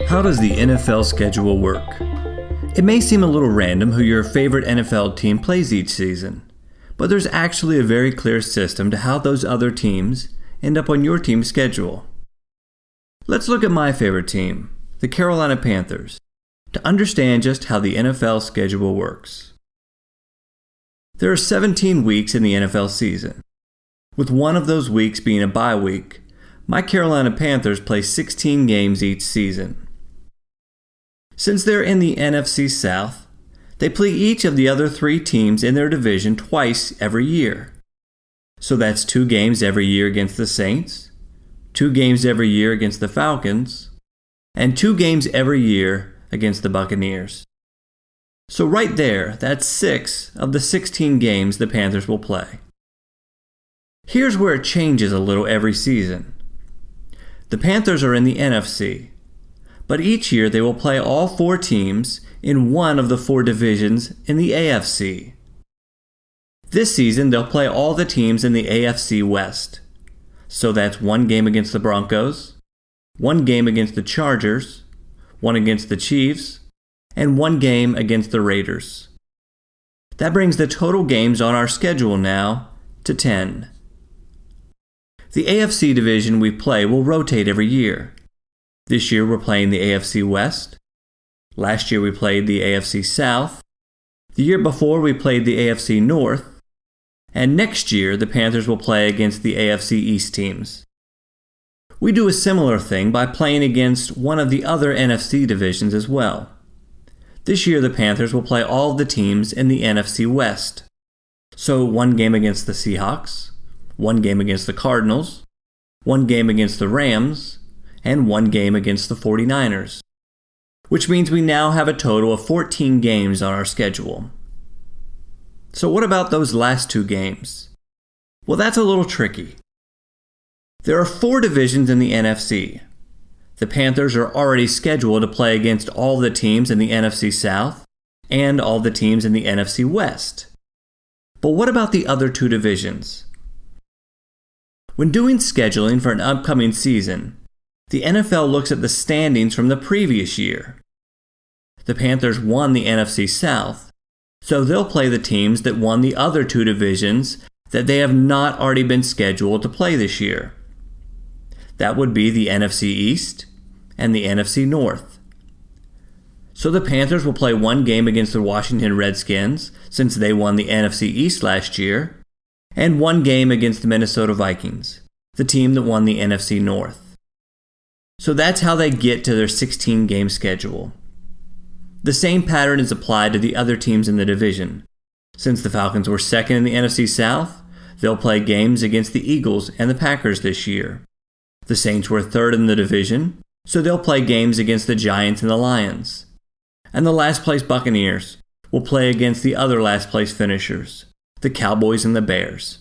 How does the NFL schedule work? It may seem a little random who your favorite NFL team plays each season, but there's actually a very clear system to how those other teams end up on your team's schedule. Let's look at my favorite team, the Carolina Panthers, to understand just how the NFL schedule works. There are 17 weeks in the NFL season. With one of those weeks being a bye week, my Carolina Panthers play 16 games each season. Since they're in the NFC South, they play each of the other three teams in their division twice every year. So that's 2 games every year against the Saints, 2 games every year against the Falcons, and 2 games every year against the Buccaneers. So right there, that's 6 of the 16 games the Panthers will play. Here's where it changes a little every season. The Panthers are in the NFC, but each year they will play all 4 teams in one of the 4 divisions in the AFC. This season they'll play all the teams in the AFC West. So that's 1 game against the Broncos, 1 game against the Chargers, 1 against the Chiefs, and 1 game against the Raiders. That brings the total games on our schedule now to 10. The AFC division we play will rotate every year. This year we're playing the AFC West. Last year we played the AFC South. The year before we played the AFC North. And next year the Panthers will play against the AFC East teams. We do a similar thing by playing against one of the other NFC divisions as well. This year the Panthers will play all of the teams in the NFC West. So 1 game against the Seahawks, 1 game against the Cardinals, 1 game against the Rams, and 1 game against the 49ers. Which means we now have a total of 14 games on our schedule. So what about those last 2 games? Well, that's a little tricky. There are 4 divisions in the NFC. The Panthers are already scheduled to play against all the teams in the NFC South and all the teams in the NFC West. But what about the other 2 divisions? When doing scheduling for an upcoming season, the NFL looks at the standings from the previous year. The Panthers won the NFC South, so they'll play the teams that won the other 2 divisions that they have not already been scheduled to play this year. That would be the NFC East and the NFC North. So the Panthers will play 1 game against the Washington Redskins, since they won the NFC East last year, and 1 game against the Minnesota Vikings, the team that won the NFC North. So that's how they get to their 16-game schedule. The same pattern is applied to the other teams in the division. Since the Falcons were second in the NFC South, they'll play games against the Eagles and the Packers this year. The Saints were third in the division, so they'll play games against the Giants and the Lions. And the last-place Buccaneers will play against the other last-place finishers, the Cowboys and the Bears.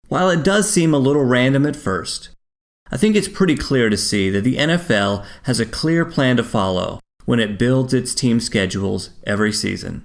While it does seem a little random at first, I think it's pretty clear to see that the NFL has a clear plan to follow when it builds its team schedules every season.